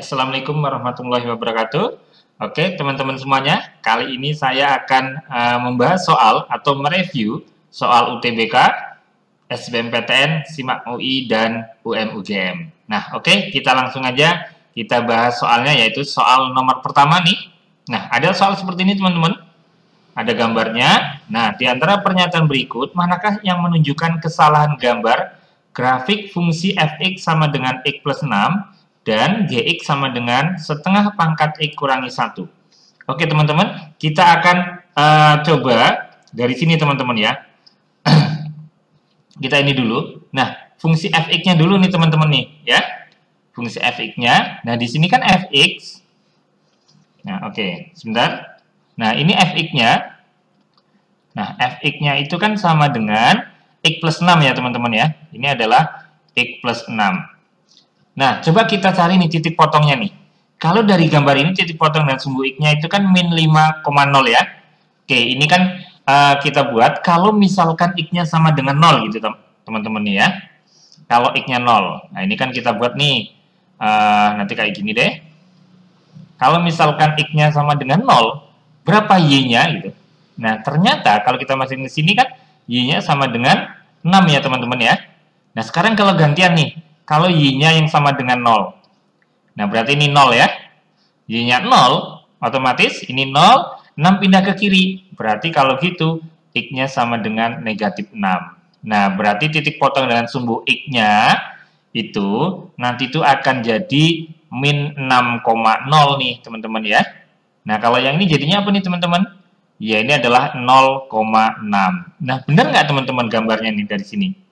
Assalamualaikum warahmatullahi wabarakatuh. Oke, teman-teman semuanya, kali ini saya akan membahas soal atau mereview soal UTBK, SBMPTN, SIMAK UI, dan UM-UGM. Nah, oke, kita langsung aja kita bahas soalnya, yaitu soal nomor pertama nih. Nah, ada soal seperti ini teman-teman. Ada gambarnya. Nah, di antara pernyataan berikut, manakah yang menunjukkan kesalahan gambar grafik fungsi fx sama dengan x plus 6 dan gx sama dengan setengah pangkat x kurangi 1. Oke teman-teman, kita akan coba dari sini teman-teman ya. Kita ini dulu. Nah, fungsi fx-nya dulu nih teman-teman nih ya. Fungsi fx-nya. Nah, di sini kan fx. Nah, oke, sebentar. Nah, ini fx-nya. Nah, fx-nya itu kan sama dengan x plus 6 ya teman-teman ya. Ini adalah x plus 6. Nah, coba kita cari nih titik potongnya nih. Kalau dari gambar ini titik potong dan sumbu x-nya itu kan min 5,0 ya. Oke, ini kan kita buat kalau misalkan x-nya sama dengan 0 gitu teman-teman nih ya. Kalau x-nya 0. Nah, ini kan kita buat nih. Nanti kayak gini deh. Kalau misalkan x-nya sama dengan 0, berapa y-nya gitu. Nah, ternyata kalau kita masukin ke sini kan y-nya sama dengan 6 ya teman-teman ya. Nah, sekarang kalau gantian nih. Kalau y-nya yang sama dengan 0. Nah, berarti ini 0 ya. Y-nya 0, otomatis ini 0, 6 pindah ke kiri. Berarti kalau gitu, x-nya sama dengan negatif 6. Nah, berarti titik potong dengan sumbu x-nya itu nanti itu akan jadi min 6,0 nih, teman-teman ya. Nah, kalau yang ini jadinya apa nih, teman-teman? Ya, ini adalah 0,6. Nah, benar nggak teman-teman gambarnya nih dari sini?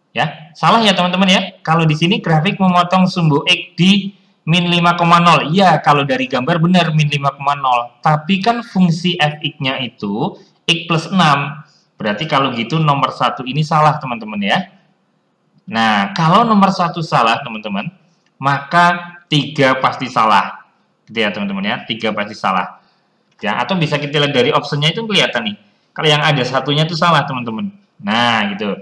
Ya, salah ya teman-teman ya. Kalau di sini grafik memotong sumbu x di min 5,0. Ya, kalau dari gambar benar min 5,0. Tapi kan fungsi fx-nya itu x plus 6. Berarti kalau gitu nomor 1 ini salah teman-teman ya. Nah, kalau nomor 1 salah teman-teman, maka 3 pasti salah. Gitu ya teman-teman ya, 3 pasti salah. Ya, atau bisa kita lihat dari optionnya itu kelihatan nih. Kalau yang ada satunya itu salah teman-teman. Nah, gitu.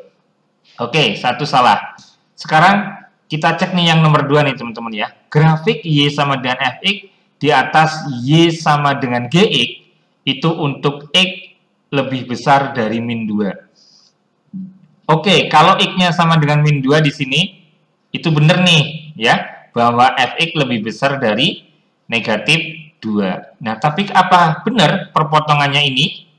Oke, 1 salah. Sekarang kita cek nih yang nomor 2 nih teman-teman ya. Grafik y sama dengan fx di atas y sama dengan gx itu untuk x lebih besar dari min 2. Oke, kalau x-nya sama dengan min 2 di sini itu benar nih ya, bahwa fx lebih besar dari negatif 2. Nah, tapi apa benar perpotongannya ini?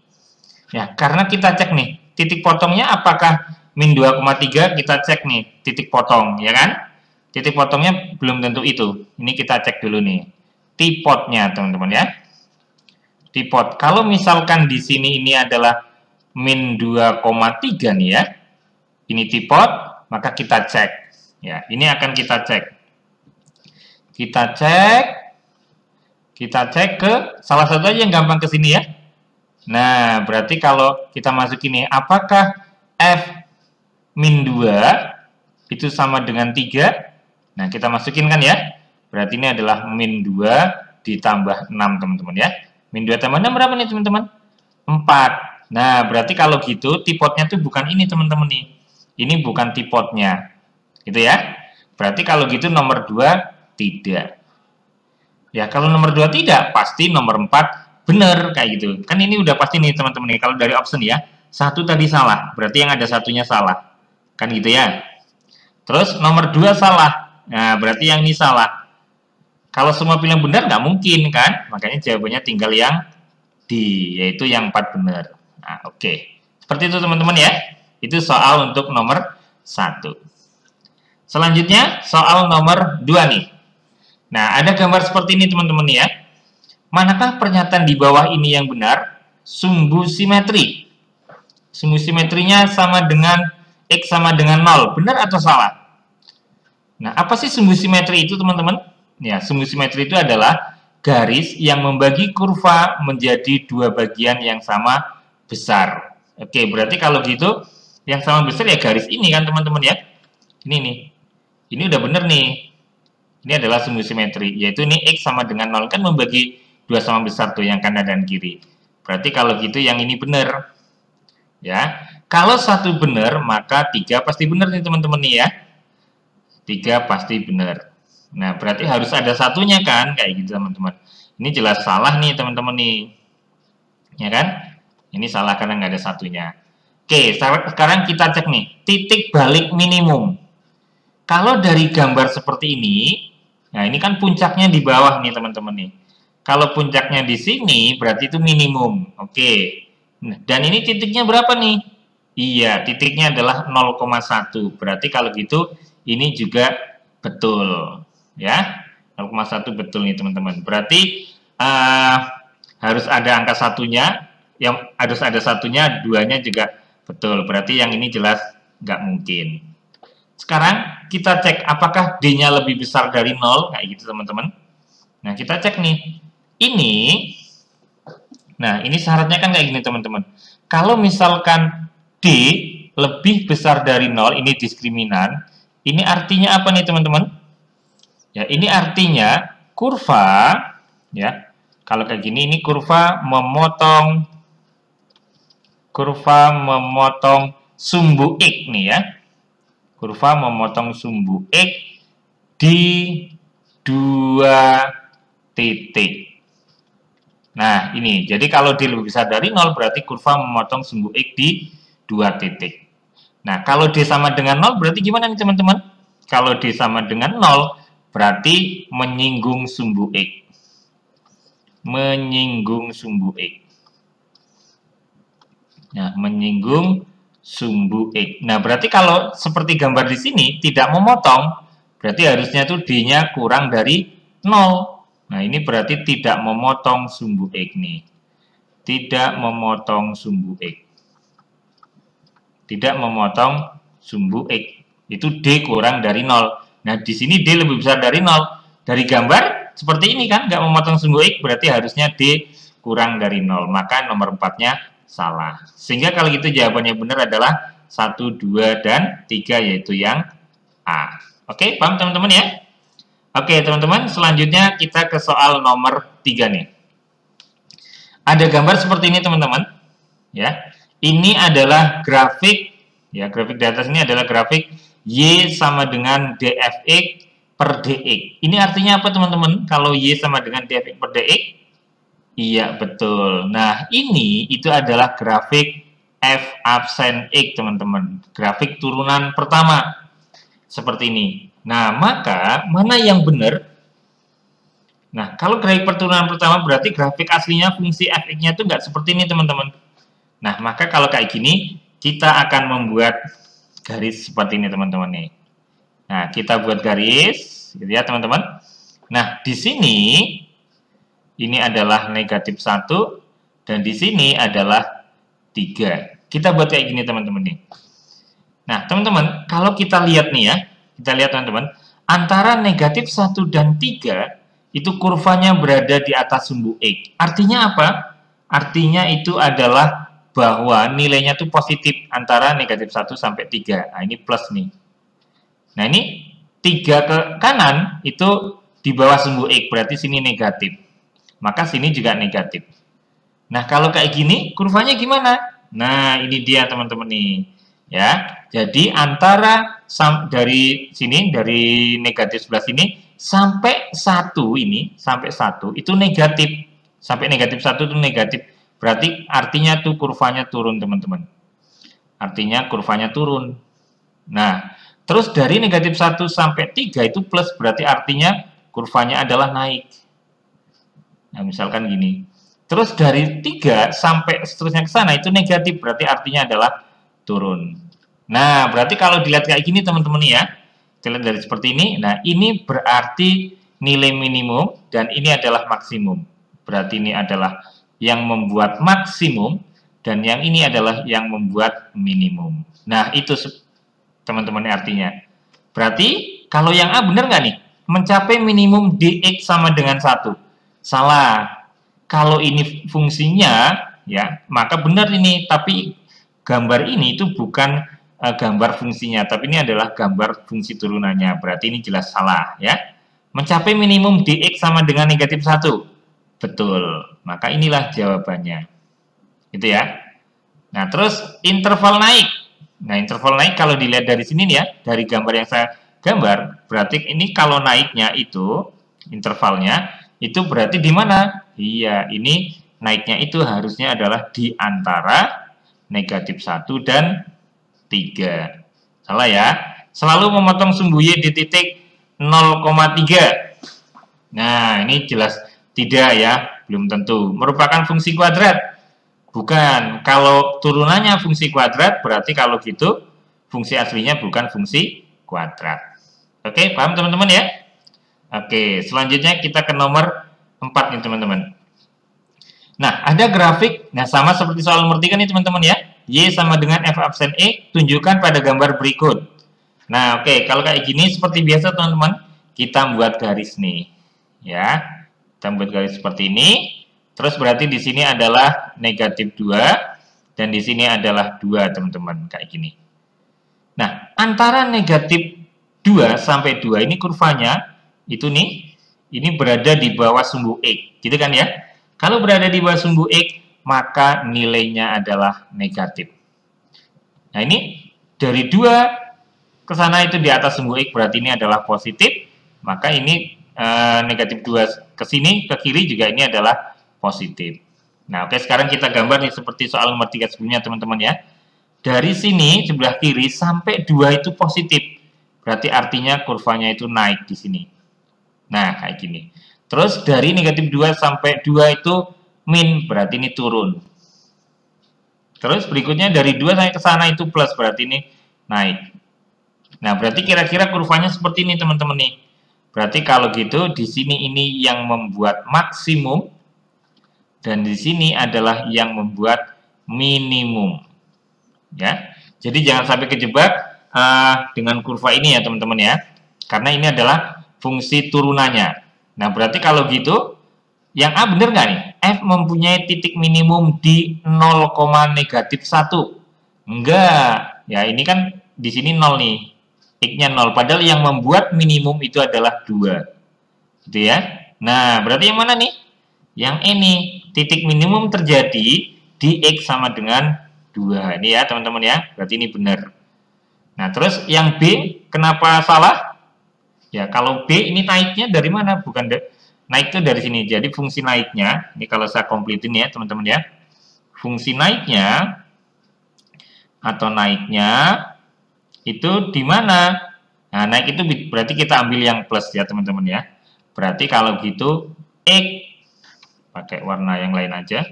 Ya, karena kita cek nih, titik potongnya apakah min 2,3 kita cek nih, titik potong, ya kan? Titik potongnya belum tentu itu. Ini kita cek dulu nih. Tipotnya, teman-teman ya. Tipot. Kalau misalkan di sini ini adalah min 2,3 nih ya. Ini tipot, maka kita cek. Ya, ini akan kita cek. Kita cek ke salah satu aja yang gampang ke sini ya. Nah, berarti kalau kita masuk ini, apakah f min 2 itu sama dengan 3. Nah, kita masukin kan ya. Berarti ini adalah min 2 ditambah 6, teman-teman ya. Min 2 tambah 6 berapa nih, teman-teman? 4. Nah, berarti kalau gitu, tipotnya tuh bukan ini, teman-teman nih. Ini bukan tipotnya. Gitu ya. Berarti kalau gitu nomor 2 tidak. Ya, kalau nomor 2 tidak, pasti nomor 4 benar, kayak gitu. Kan ini udah pasti nih, teman-teman nih. Kalau dari option ya, 1 tadi salah. Berarti yang ada satunya salah. Kan gitu ya. Terus nomor 2 salah. Nah, berarti yang ini salah. Kalau semua pilihan benar nggak mungkin kan? Makanya jawabannya tinggal yang D, yaitu yang 4 benar. Nah, oke. Seperti itu teman-teman ya. Itu soal untuk nomor 1. Selanjutnya soal nomor 2 nih. Nah, ada gambar seperti ini teman-teman ya. Manakah pernyataan di bawah ini yang benar? Sumbu simetri. Sumbu simetrinya sama dengan x sama dengan 0, benar atau salah? Nah, apa sih sumbu simetri itu, teman-teman? Ya, sumbu simetri itu adalah garis yang membagi kurva menjadi 2 bagian yang sama besar. Oke, berarti kalau gitu, yang sama besar ya garis ini kan, teman-teman ya. Ini nih. Ini udah benar nih. Ini adalah sumbu simetri, yaitu ini x sama dengan 0, kan membagi 2 sama besar tuh, yang kanan dan kiri. Berarti kalau gitu yang ini benar. Ya. Kalau 1 benar, maka 3 pasti benar nih teman-teman nih ya. 3 pasti benar. Nah, berarti harus ada satunya kan, kayak gitu teman-teman. Ini jelas salah nih teman-teman nih. Ya kan? Ini salah karena nggak ada satunya. Oke, sekarang kita cek nih, titik balik minimum. Kalau dari gambar seperti ini, nah ini kan puncaknya di bawah nih teman-teman nih. Kalau puncaknya di sini, berarti itu minimum. Oke. Nah, dan ini titiknya berapa nih? Iya, titiknya adalah 0,1. Berarti kalau gitu, ini juga betul. Ya, 0,1 betul nih teman-teman. Berarti harus ada angka satunya, yang harus ada satunya, duanya juga betul. Berarti yang ini jelas nggak mungkin. Sekarang kita cek apakah D-nya lebih besar dari 0, kayak gitu teman-teman. Nah, kita cek nih. Nah ini syaratnya kan kayak gini teman-teman. Kalau misalkan D lebih besar dari 0, ini diskriminan. Ini artinya apa nih teman-teman? Ya, ini artinya kurva, ya. Kalau kayak gini, ini kurva memotong sumbu X nih ya. Kurva memotong sumbu X di 2 titik. Nah, ini. Jadi kalau D lebih besar dari 0, berarti kurva memotong sumbu X di 2 titik. Nah, kalau D sama dengan 0, berarti gimana nih teman-teman? Kalau D sama dengan 0, berarti menyinggung sumbu X. Menyinggung sumbu X. Nah, menyinggung sumbu X. Nah, berarti kalau seperti gambar di sini, tidak memotong, berarti harusnya tuh D-nya kurang dari 0. Nah, ini berarti tidak memotong sumbu X nih. Tidak memotong sumbu X. Tidak memotong sumbu X. Itu D kurang dari 0. Nah, di sini D lebih besar dari 0. Dari gambar, seperti ini kan, nggak memotong sumbu X, berarti harusnya D kurang dari 0. Maka nomor 4-nya salah. Sehingga kalau gitu jawabannya benar adalah 1, 2, dan 3, yaitu yang A. Oke, paham teman-teman ya? Oke, teman-teman, selanjutnya kita ke soal nomor 3 nih. Ada gambar seperti ini, teman-teman. Ya. Ini adalah grafik, ya, grafik di atas ini adalah grafik Y sama dengan dfx per dx. Ini artinya apa, teman-teman? Kalau Y sama dengan dfx per dx? Iya, betul. Nah, ini itu adalah grafik f absen x, teman-teman. Grafik turunan pertama. Seperti ini. Nah, maka mana yang benar? Nah, kalau grafik perturunan pertama berarti grafik aslinya fungsi fx-nya itu nggak seperti ini, teman-teman. Nah, maka kalau kayak gini, kita akan membuat garis seperti ini, teman-teman nih. Nah, kita buat garis, gitu ya, teman-teman. Nah, di sini ini adalah negatif 1, dan di sini adalah 3. Kita buat kayak gini, teman-teman nih. Nah, teman-teman, kalau kita lihat nih ya, kita lihat teman-teman, antara negatif 1 dan 3, itu kurvanya berada di atas sumbu X. Artinya apa? Artinya itu adalah bahwa nilainya itu positif antara negatif 1 sampai 3. Nah, ini plus nih. Nah, ini 3 ke kanan, itu di bawah sumbu X, berarti sini negatif. Maka sini juga negatif. Nah, kalau kayak gini, kurvanya gimana? Nah, ini dia teman-teman nih. Ya, jadi antara dari sini, dari negatif sebelah sini sampai 1 ini, sampai 1 itu negatif. Sampai negatif 1 itu negatif. Berarti artinya tuh kurvanya turun, teman-teman. Artinya kurvanya turun. Nah, terus dari negatif 1 sampai 3 itu plus, berarti artinya kurvanya adalah naik. Nah, misalkan gini. Terus dari 3 sampai seterusnya ke sana itu negatif, berarti artinya adalah turun. Nah, berarti kalau dilihat kayak gini teman-teman ya, kita lihat dari seperti ini. Nah, ini berarti nilai minimum dan ini adalah maksimum. Berarti ini adalah yang membuat maksimum dan yang ini adalah yang membuat minimum. Nah, itu teman-teman artinya. Berarti kalau yang A benar nggak nih? Mencapai minimum dx sama dengan 1. Salah. Kalau ini fungsinya ya, maka benar ini, tapi gambar ini itu bukan gambar fungsinya, tapi ini adalah gambar fungsi turunannya. Berarti ini jelas salah ya. Mencapai minimum dx sama dengan negatif 1. Betul. Maka inilah jawabannya. Gitu ya. Nah, terus interval naik. Nah, interval naik kalau dilihat dari sini nih ya, dari gambar yang saya gambar, berarti ini kalau naiknya itu, intervalnya, itu berarti di mana? Iya, ini naiknya itu harusnya adalah di antara -1 dan 3. Salah ya. Selalu memotong sumbu Y di titik 0,3. Nah, ini jelas tidak ya, belum tentu. Merupakan fungsi kuadrat. Bukan. Kalau turunannya fungsi kuadrat, berarti kalau gitu fungsi aslinya bukan fungsi kuadrat. Oke, paham teman-teman ya? Oke, selanjutnya kita ke nomor 4 nih teman-teman. Nah, ada grafik, nah sama seperti soal nomor 3 nih teman-teman ya. Y sama dengan F absen E, tunjukkan pada gambar berikut. Nah, oke, kalau kayak gini seperti biasa teman-teman, kita buat garis nih. Ya, kita buat garis seperti ini. Terus berarti di sini adalah -2 dan di sini adalah 2 teman-teman, kayak gini. Nah, antara -2 sampai 2 ini kurvanya itu nih, ini berada di bawah sumbu X, gitu kan ya? Kalau berada di bawah sumbu X, maka nilainya adalah negatif. Nah, ini dari 2 ke sana itu di atas sumbu X, berarti ini adalah positif, maka ini -2 ke sini, ke kiri juga ini adalah positif. Nah, oke, sekarang kita gambar nih seperti soal nomor 3 sebelumnya teman-teman ya. Dari sini sebelah kiri sampai 2 itu positif. Berarti artinya kurvanya itu naik di sini. Nah, kayak gini. Terus dari -2 sampai 2 itu min, berarti ini turun. Terus berikutnya dari 2 sampai ke sana itu plus, berarti ini naik. Nah, berarti kira-kira kurvanya seperti ini teman-teman nih. Berarti kalau gitu di sini ini yang membuat maksimum dan di sini adalah yang membuat minimum. Ya. Jadi jangan sampai kejebak dengan kurva ini ya teman-teman ya. Karena ini adalah fungsi turunannya. Nah, berarti kalau gitu yang A benar nggak nih? F mempunyai titik minimum di 0,-1. Enggak. Ya, ini kan di sini 0 nih. X-nya 0. Padahal yang membuat minimum itu adalah 2. Gitu ya. Nah, berarti yang mana nih? Yang ini. Titik minimum terjadi di X sama dengan 2. Ini ya, teman-teman ya. Berarti ini benar. Nah, terus yang B, kenapa salah? Ya, kalau B ini naiknya dari mana? Bukan naik itu dari sini. Jadi fungsi naiknya, ini kalau saya komplitin ya, teman-teman ya. Fungsi naiknya atau naiknya itu di mana? Nah, naik itu berarti kita ambil yang plus ya, teman-teman ya. Berarti kalau gitu X, pakai warna yang lain aja.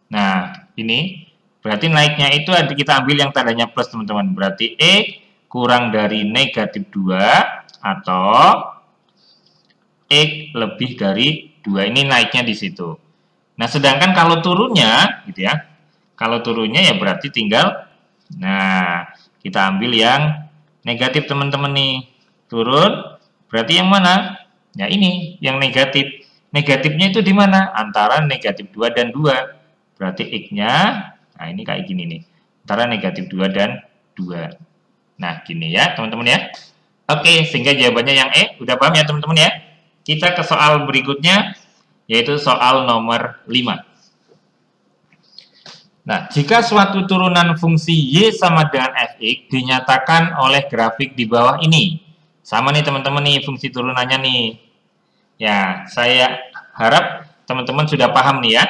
Nah, ini berarti naiknya itu kita ambil yang tandanya plus, teman-teman. Berarti X kurang dari -2 atau X lebih dari 2. Ini naiknya di situ. Nah, sedangkan kalau turunnya gitu ya. Kalau turunnya ya berarti tinggal, nah, kita ambil yang negatif teman-teman nih. Turun, berarti yang mana? Ya ini, yang negatif. Negatifnya itu di mana? Antara -2 dan 2. Berarti X-nya, nah ini kayak gini nih. Antara -2 dan 2. Nah, gini ya teman-teman ya. Oke, sehingga jawabannya yang E. Udah paham ya teman-teman ya? Kita ke soal berikutnya, yaitu soal nomor 5. Nah, jika suatu turunan fungsi Y sama dengan Fx dinyatakan oleh grafik di bawah ini. Sama nih teman-teman nih fungsi turunannya nih. Ya, saya harap teman-teman sudah paham nih ya.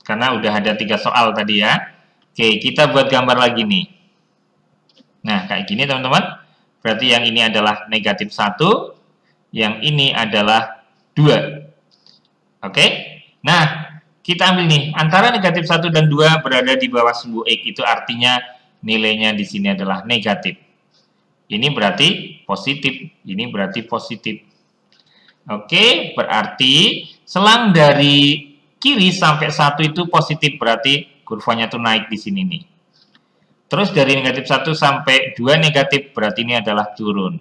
Karena udah ada 3 soal tadi ya. Oke, kita buat gambar lagi nih. Nah, kayak gini teman-teman. Berarti yang ini adalah -1, yang ini adalah 2. Oke? Nah, kita ambil nih, antara -1 dan 2 berada di bawah sumbu X, itu artinya nilainya di sini adalah negatif. Ini berarti positif, ini berarti positif. Oke, berarti selang dari kiri sampai 1 itu positif, berarti kurvanya tuh naik di sini nih. Terus dari -1 sampai 2 negatif, berarti ini adalah turun.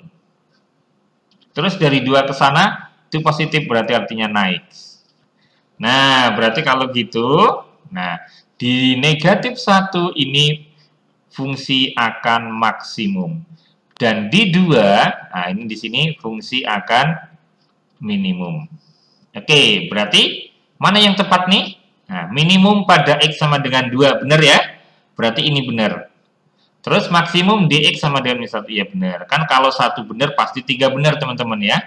Terus dari 2 ke sana, itu positif, berarti artinya naik. Nah, berarti kalau gitu, nah, di -1 ini fungsi akan maksimum. Dan di 2, nah ini di sini fungsi akan minimum. Oke, berarti mana yang tepat nih? Nah, minimum pada X sama dengan 2, benar ya? Berarti ini benar. Terus maksimum dx sama dengan min 1. Iya benar. Kan kalau 1 benar pasti 3 benar teman-teman ya.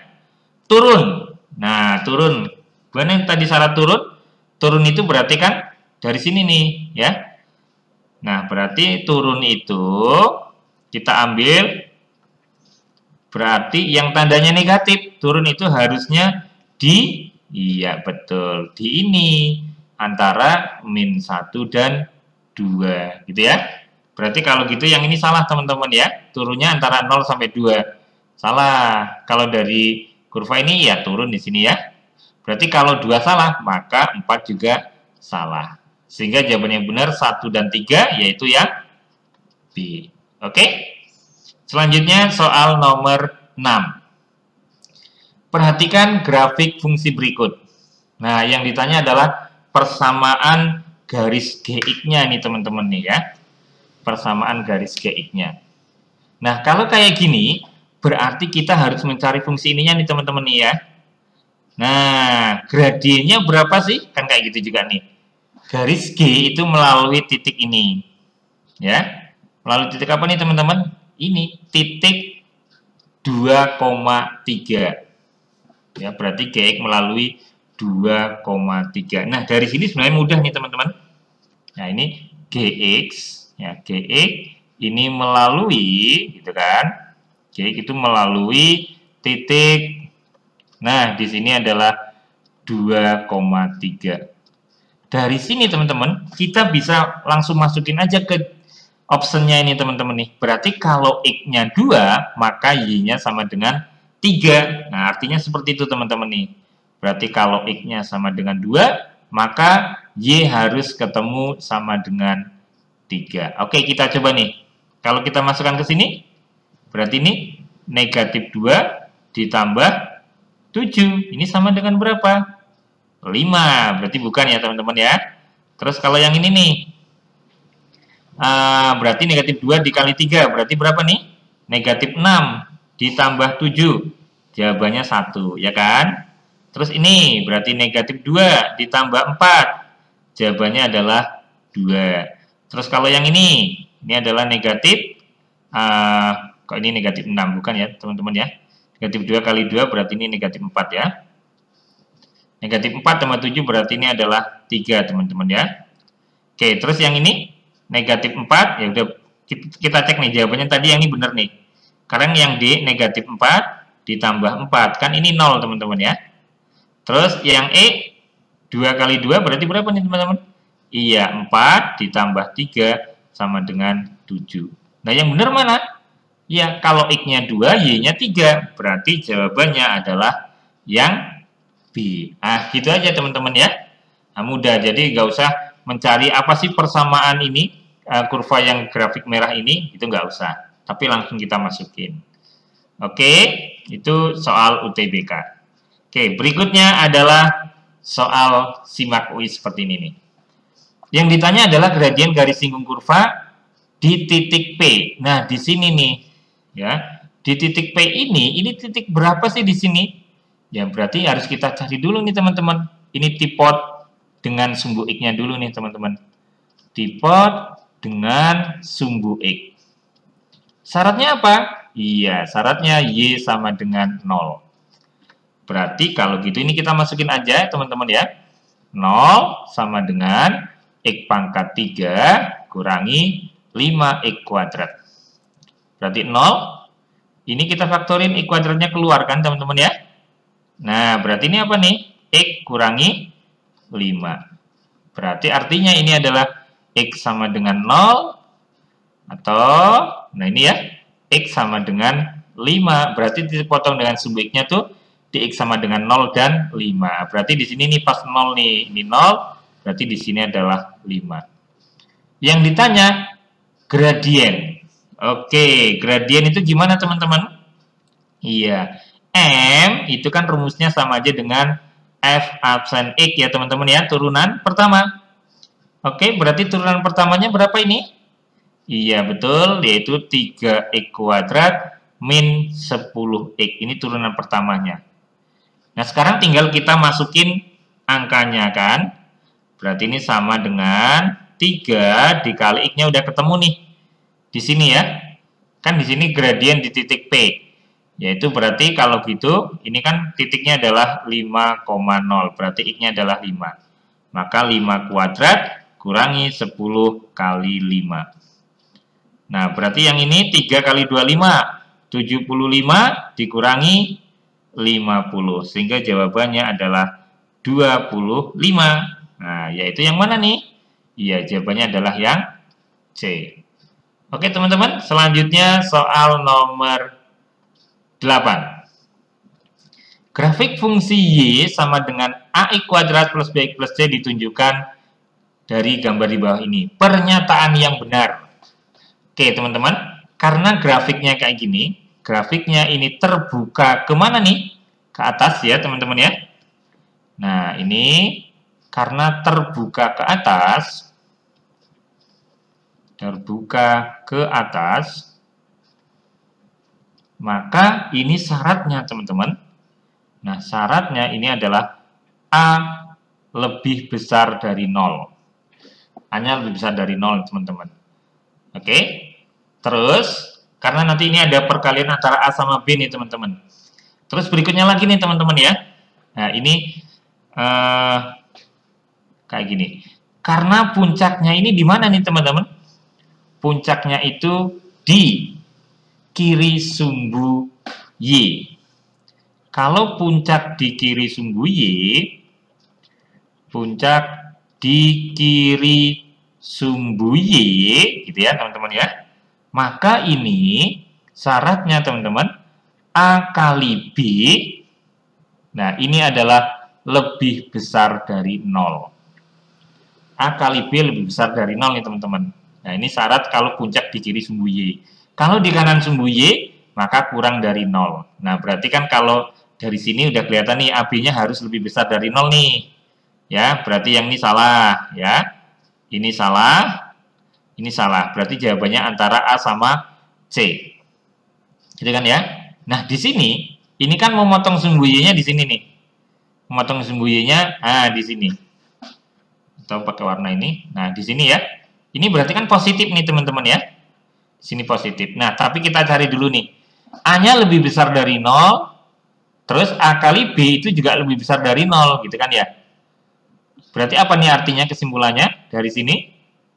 Turun. Nah, turun. Mana yang tadi syarat turun? Turun itu berarti kan dari sini nih ya. Nah, berarti turun itu kita ambil berarti yang tandanya negatif. Turun itu harusnya di, iya betul, di ini. Antara min 1 dan 2 gitu ya. Berarti kalau gitu yang ini salah teman-teman ya. Turunnya antara 0 sampai 2. Salah. Kalau dari kurva ini ya turun di sini ya. Berarti kalau 2 salah, maka 4 juga salah. Sehingga jawaban yang benar 1 dan 3 yaitu yang B. Oke? Selanjutnya soal nomor 6. Perhatikan grafik fungsi berikut. Nah, yang ditanya adalah persamaan garis GX-nya nih teman-teman nih ya. Persamaan garis GX-nya. Nah, kalau kayak gini, berarti kita harus mencari fungsi ininya nih teman-teman nih ya. Nah, gradiennya berapa sih? Kan kayak gitu juga nih. Garis G itu melalui titik ini. Ya. Melalui titik apa nih teman-teman? Ini, titik 2,3. Ya, berarti GX melalui 2,3. Nah, dari sini sebenarnya mudah nih teman-teman. Nah, ini GX. Ya, GX ini melalui, gitu kan? GX itu melalui titik. Nah, di sini adalah 2,3. Dari sini teman-teman, kita bisa langsung masukin aja ke optionnya ini teman-teman nih. Berarti kalau X-nya 2, maka Y-nya sama dengan 3. Nah, artinya seperti itu teman-teman nih. Berarti kalau X-nya sama dengan 2, maka Y harus ketemu sama dengan 3. Oke, kita coba nih. Kalau kita masukkan ke sini, berarti ini negatif 2 ditambah 7. Ini sama dengan berapa? 5. Berarti bukan ya teman-teman ya. Terus kalau yang ini nih, berarti negatif 2 dikali 3. Berarti berapa nih? Negatif 6 ditambah 7. Jawabannya 1, ya kan? Terus ini berarti negatif 2 ditambah 4. Jawabannya adalah 2. Terus kalau yang ini adalah negatif, kok ini negatif 6, bukan ya teman-teman ya. Negatif 2 kali 2 berarti ini negatif 4 ya. Negatif 4 tambah 7 berarti ini adalah 3 teman-teman ya. Oke, terus yang ini negatif 4, ya udah kita cek nih jawabannya tadi yang ini benar nih. Sekarang yang D negatif 4 ditambah 4, kan ini 0 teman-teman ya. Terus yang E 2 kali 2 berarti berapa nih teman-teman? Iya, 4 ditambah 3 sama dengan 7. Nah, yang benar mana? Ya, kalau X-nya 2, Y-nya 3. Berarti jawabannya adalah yang B. Ah, gitu aja teman-teman ya. Nah, mudah. Jadi nggak usah mencari apa sih persamaan ini, kurva yang grafik merah ini, itu nggak usah. Tapi langsung kita masukin. Oke, itu soal UTBK. Oke, berikutnya adalah soal simak UI seperti ini nih. Yang ditanya adalah gradien garis singgung kurva di titik P. Nah, di sini nih, ya. Di titik P ini titik berapa sih di sini? Ya, berarti harus kita cari dulu nih, teman-teman. Ini tipot dengan sumbu X-nya dulu nih, teman-teman. Tipot dengan sumbu X. Syaratnya apa? Iya, syaratnya Y sama dengan 0. Berarti kalau gitu ini kita masukin aja, teman-teman ya. 0 sama dengan X pangkat 3 kurangi 5X kuadrat. Berarti 0. Ini kita faktorin X kuadratnya keluar kan teman-teman ya. Nah, berarti ini apa nih? X kurangi 5. Berarti artinya ini adalah X sama dengan 0. Atau, nah ini ya. X sama dengan 5. Berarti dipotong dengan sumbu X-nya tuh di X sama dengan 0 dan 5. Berarti di sini nih pas 0 nih. Ini 0. Berarti di sini adalah 5. Yang ditanya gradien. Oke, gradien itu gimana teman-teman? Iya, M itu kan rumusnya sama aja dengan F absen X ya teman-teman ya, turunan pertama. Oke, berarti turunan pertamanya berapa ini? Iya, betul, yaitu 3X kuadrat min 10X. Ini turunan pertamanya. Nah, sekarang tinggal kita masukin angkanya kan. Berarti ini sama dengan 3 dikali X-nya udah ketemu nih. di sini ya. Kan di sini gradien di titik P. Yaitu berarti kalau gitu, ini kan titiknya adalah 5,0. Berarti X-nya adalah 5. Maka 5 kuadrat kurangi 10 kali 5. Nah, berarti yang ini 3 kali 25. 75 dikurangi 50. Sehingga jawabannya adalah 25. Nah, yaitu yang mana nih? Iya, jawabannya adalah yang C. Oke teman-teman, selanjutnya soal nomor 8. Grafik fungsi Y sama dengan AX kuadrat plus BX plus C ditunjukkan dari gambar di bawah ini. Pernyataan yang benar. Oke teman-teman, karena grafiknya kayak gini, grafiknya ini terbuka kemana nih? Ke atas ya teman-teman ya. Nah ini karena terbuka ke atas, maka ini syaratnya teman-teman. Nah syaratnya ini adalah A lebih besar dari 0. A-nya lebih besar dari 0 teman-teman. Oke, terus karena nanti ini ada perkalian antara A sama B nih teman-teman. Terus berikutnya lagi nih teman-teman ya. Nah ini kayak gini. Karena puncaknya ini di mana nih teman-teman? Puncaknya itu di kiri sumbu Y. Kalau puncak di kiri sumbu Y, gitu ya teman-teman ya. Maka ini syaratnya teman-teman A kali B. Nah ini adalah lebih besar dari 0. A kali B lebih besar dari 0 nih teman-teman. Nah ini syarat kalau puncak di kiri sumbu Y. Kalau di kanan sumbu Y, maka kurang dari 0. Nah berarti kan kalau dari sini udah kelihatan nih AB-nya harus lebih besar dari 0 nih. Ya, berarti yang ini salah ya. Ini salah. Ini salah. Berarti jawabannya antara A sama C. Gitu kan ya? Nah, di sini ini kan memotong sumbu Y-nya di sini nih. Memotong sumbu Y-nya di sini. Atau pakai warna ini. Nah, di sini ya. Ini berarti kan positif nih teman-teman ya. Di sini positif. Nah, tapi kita cari dulu nih. A-nya lebih besar dari 0. Terus A kali B itu juga lebih besar dari 0, gitu kan ya. Berarti apa nih artinya kesimpulannya dari sini?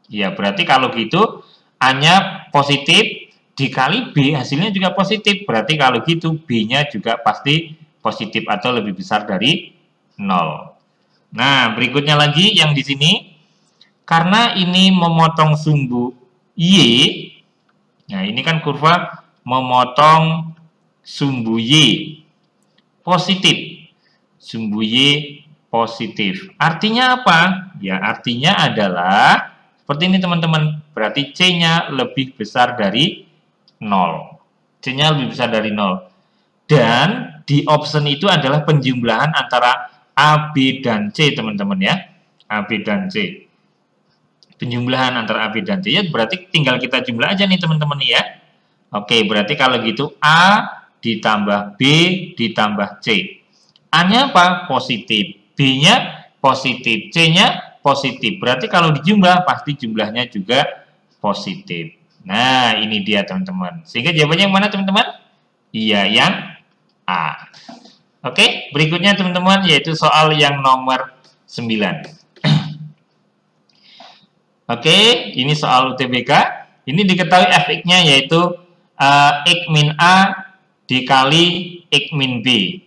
Ya, berarti kalau gitu A-nya positif dikali B hasilnya juga positif. Berarti kalau gitu B-nya juga pasti positif atau lebih besar dari 0. Nah, berikutnya lagi yang di sini. Karena ini memotong sumbu Y. Nah, ini kan kurva memotong sumbu Y. Positif. Sumbu Y positif. Artinya apa? Ya, artinya adalah seperti ini teman-teman. Berarti C-nya lebih besar dari 0. C-nya lebih besar dari 0. Dan di option itu adalah penjumlahan antara A, B, dan C teman-teman ya. A, B, dan C. Penjumlahan antara A, B, dan C. Ya, berarti tinggal kita jumlah aja nih teman-teman ya. Oke, berarti kalau gitu A ditambah B ditambah C. A-nya apa? Positif. B-nya positif. C-nya positif. Berarti kalau dijumlah, pasti jumlahnya juga positif. Nah, ini dia teman-teman. Sehingga jawabannya yang mana teman-teman? Iya, yang A. Oke, berikutnya teman-teman, yaitu soal yang nomor 9. Oke, ini soal UTBK. Ini diketahui fx-nya yaitu X min A dikali X min B.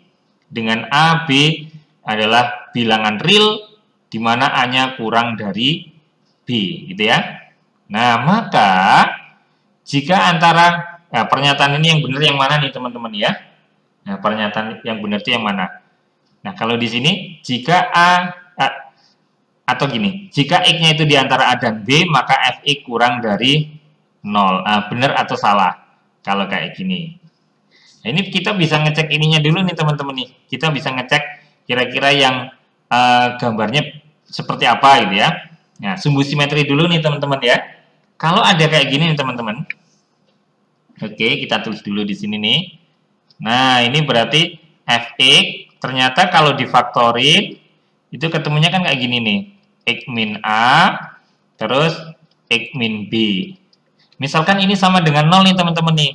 Dengan A, B adalah bilangan real, di mana A-nya kurang dari B, gitu ya. Nah, maka jika antara, pernyataan ini yang benar yang mana nih teman-teman ya? Nah, pernyataan yang benar itu yang mana? Nah, kalau di sini, jika atau gini, jika X-nya itu di antara A dan B, maka Fx kurang dari 0. Benar atau salah? Kalau kayak gini. Nah, ini kita bisa ngecek ininya dulu nih teman-teman nih. Kita bisa ngecek kira-kira yang gambarnya seperti apa gitu ya. Nah, sumbu simetri dulu nih teman-teman ya. Kalau ada kayak gini nih teman-teman. Oke, kita tulis dulu di sini nih. Nah, ini berarti Fx ternyata kalau difaktorin itu ketemunya kan kayak gini nih. X min A terus X min B. Misalkan ini sama dengan 0 nih teman-teman nih.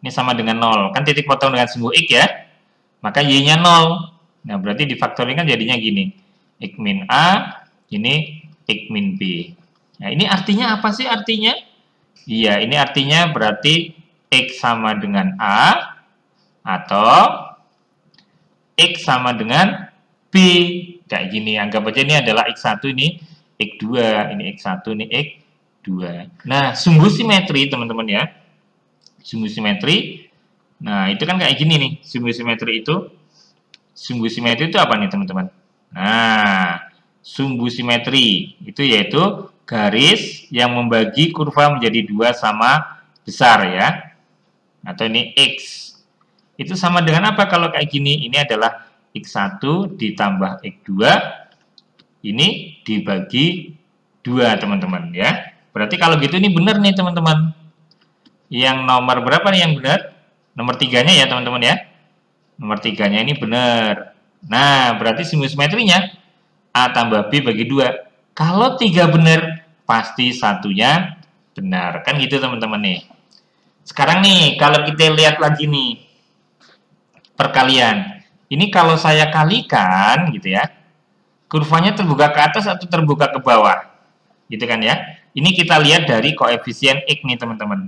Ini sama dengan 0. Kan titik potong dengan sumbu X ya. Maka Y-nya 0. Nah, berarti difaktoringkan jadinya gini. X min A, ini X min B. Nah, ini artinya apa sih artinya? Iya, ini artinya berarti X sama dengan A atau X sama dengan B. Kayak gini, anggap aja ini adalah X1, ini X2, ini X1, ini X2. Nah, sumbu simetri teman-teman ya. Sumbu simetri. Nah, itu kan kayak gini nih, sumbu simetri itu. Sumbu simetri itu apa nih teman-teman? Nah, sumbu simetri itu yaitu garis yang membagi kurva menjadi 2 sama besar ya. Atau ini X. Itu sama dengan apa kalau kayak gini? Ini adalah X1 ditambah X2. Ini dibagi 2 teman-teman ya. Berarti kalau gitu ini benar nih teman-teman. Yang nomor berapa nih yang benar? Nomor 3-nya ya teman-teman ya. Nomor 3-nya ini benar. Nah, berarti sumbu simetrinya A tambah B bagi 2. Kalau 3 benar, pasti satunya benar. Kan gitu teman-teman nih. Sekarang nih, kalau kita lihat lagi nih, perkalian. Ini kalau saya kalikan, gitu ya, kurvanya terbuka ke atas atau terbuka ke bawah. Gitu kan ya. Ini kita lihat dari koefisien X nih teman-teman.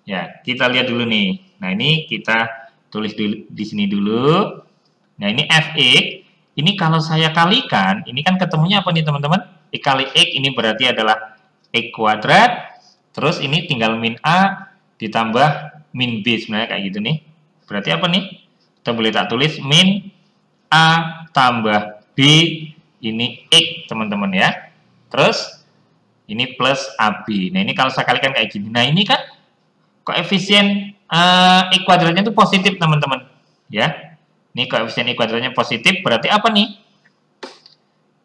Ya, kita lihat dulu nih. Nah, ini kita tulis dulu di sini dulu. Nah, ini Fx. Ini kalau saya kalikan, ini kan ketemunya apa nih teman-teman? X kali X ini berarti adalah X kuadrat. Terus ini tinggal min A ditambah min B. Sebenarnya kayak gitu nih. Berarti apa nih? Kita boleh tak tulis min A tambah B. Ini X teman-teman ya. Terus ini plus AB. Nah, ini kalau saya kalikan kayak gini. Nah, ini kan koefisien X kuadratnya itu positif teman-teman ya. Ini koefisien X kuadratnya positif berarti apa nih?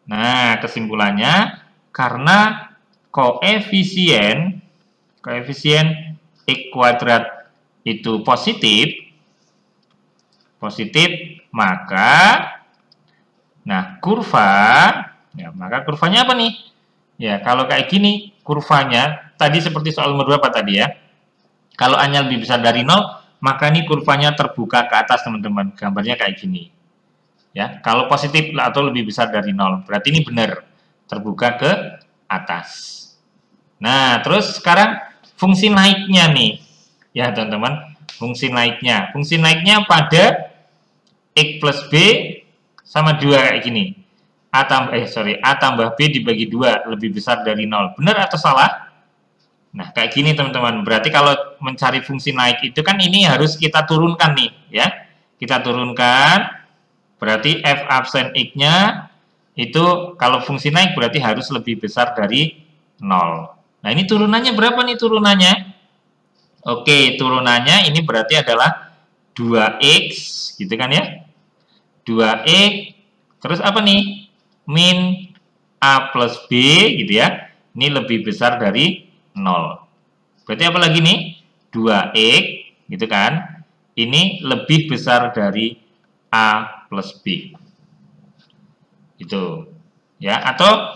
Nah, kesimpulannya karena koefisien X kuadrat itu positif, maka maka kurvanya apa nih? Ya, kalau kayak gini kurvanya tadi seperti soal nomor berapa tadi ya? Kalau A-nya lebih besar dari 0, maka ini kurvanya terbuka ke atas, teman-teman. Gambarnya kayak gini. Ya, kalau positif atau lebih besar dari 0, berarti ini benar, terbuka ke atas. Nah, terus sekarang fungsi naiknya nih. Ya, teman-teman, fungsi naiknya. Fungsi naiknya pada X plus B sama 2 kayak gini. A tambah B dibagi 2 lebih besar dari 0. Benar atau salah? Nah, kayak gini teman-teman. Berarti kalau mencari fungsi naik itu kan ini harus kita turunkan nih, ya. Kita turunkan, berarti f absen x-nya itu kalau fungsi naik berarti harus lebih besar dari 0. Nah, ini turunannya berapa nih turunannya? Oke, turunannya ini berarti adalah 2x, gitu kan ya. 2x, terus apa nih? Min A plus B, gitu ya. Ini lebih besar dari 0. Berarti apa lagi nih? 2x, gitu kan. Ini lebih besar dari A plus B. Itu. Ya, atau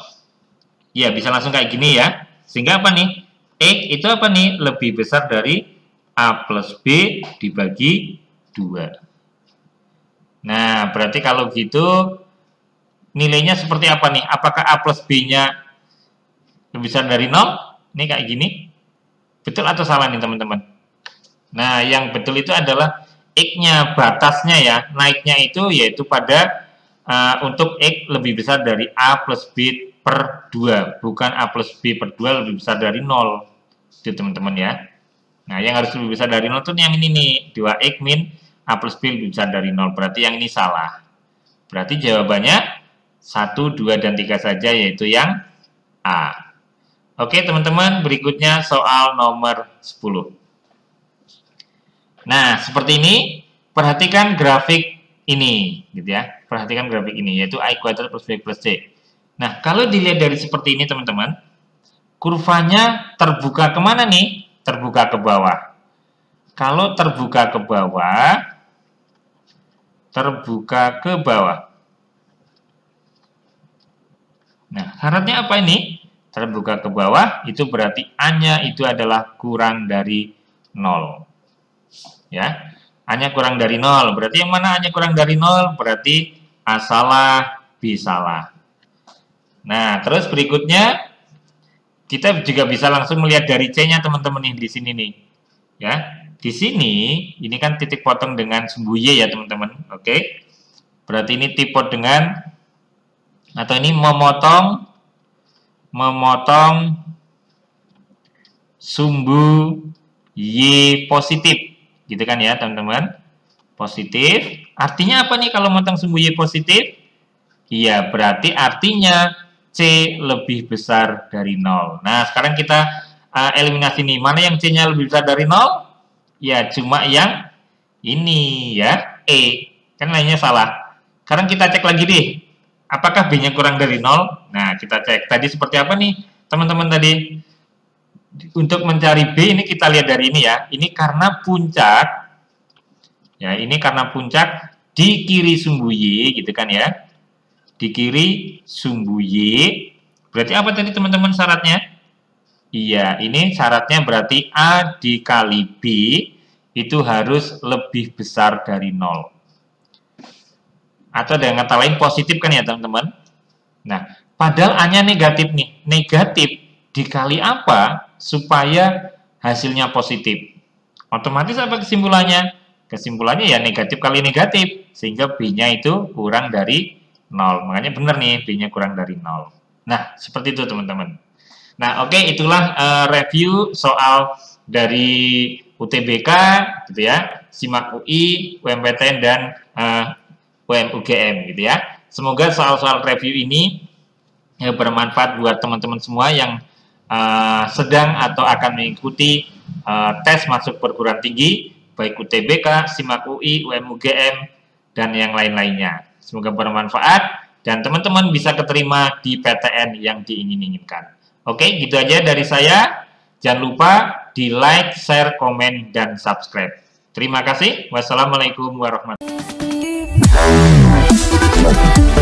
ya bisa langsung kayak gini ya. Sehingga apa nih? X itu apa nih? Lebih besar dari A plus B dibagi 2. Nah, berarti kalau gitu nilainya seperti apa nih? Apakah A plus B-nya lebih besar dari 0? Ini kayak gini. Betul atau salah nih teman-teman? Nah, yang betul itu adalah X-nya, batasnya ya. Naiknya itu yaitu pada untuk X lebih besar dari A plus B per 2. Bukan A plus B per 2 lebih besar dari 0. Itu teman-teman ya. Nah, yang harus lebih besar dari 0 itu yang ini nih. 2x min A plus B lebih besar dari 0. Berarti yang ini salah. Berarti jawabannya 1, 2, dan 3 saja, yaitu yang A. Oke, teman-teman, berikutnya soal nomor 10. Nah, seperti ini. Perhatikan grafik ini, gitu ya. Perhatikan grafik ini, yaitu I kuadrat plus B plus C. Nah, kalau dilihat dari seperti ini, teman-teman, kurvanya terbuka kemana nih? Terbuka ke bawah. Kalau terbuka ke bawah, Nah, syaratnya apa ini? terbuka ke bawah, itu berarti A-nya itu adalah kurang dari 0. Ya, A-nya kurang dari 0. Berarti yang mana A-nya kurang dari 0? Berarti A salah, B salah. Nah, terus berikutnya kita juga bisa langsung melihat dari C-nya teman-teman nih di sini nih. Ya, di sini ini kan titik potong dengan sumbu Y ya teman-teman. Oke. Berarti ini tipe dengan atau ini memotong sumbu Y positif. Gitu kan ya, teman-teman? Positif. Artinya apa nih kalau memotong sumbu Y positif? Iya, berarti artinya C lebih besar dari 0. Nah, sekarang kita eliminasi nih. Mana yang C-nya lebih besar dari 0? Ya, cuma yang ini ya, E. Kan lainnya salah. Sekarang kita cek lagi deh. Apakah B-nya kurang dari 0? Nah, kita cek. Tadi seperti apa nih, teman-teman tadi? Untuk mencari B, ini kita lihat dari ini ya. Ini karena puncak. Ya, ini karena puncak di kiri sumbu Y, gitu kan ya. Di kiri sumbu Y, berarti apa tadi teman-teman syaratnya? Iya, ini syaratnya berarti A dikali B itu harus lebih besar dari 0. Atau dengan kata lain positif kan ya teman-teman? Nah, padahal A-nya negatif nih. Negatif dikali apa supaya hasilnya positif? Otomatis apa kesimpulannya? Kesimpulannya ya negatif kali negatif, sehingga B-nya itu kurang dari 0. Makanya benar nih, B-nya kurang dari 0. Nah, seperti itu teman-teman. Nah, oke, itulah review soal dari UTBK, gitu ya, SIMAK UI, UMPTN, dan UMUGM, gitu ya. Semoga soal-soal review ini bermanfaat buat teman-teman semua yang sedang atau akan mengikuti tes masuk perguruan tinggi, baik UTBK, SIMAK UI, UMUGM, dan yang lain-lainnya. Semoga bermanfaat dan teman-teman bisa keterima di PTN yang diingin-inginkan. Oke, gitu aja dari saya. Jangan lupa di like, share, komen, dan subscribe. Terima kasih. Wassalamualaikum warahmatullahi wabarakatuh.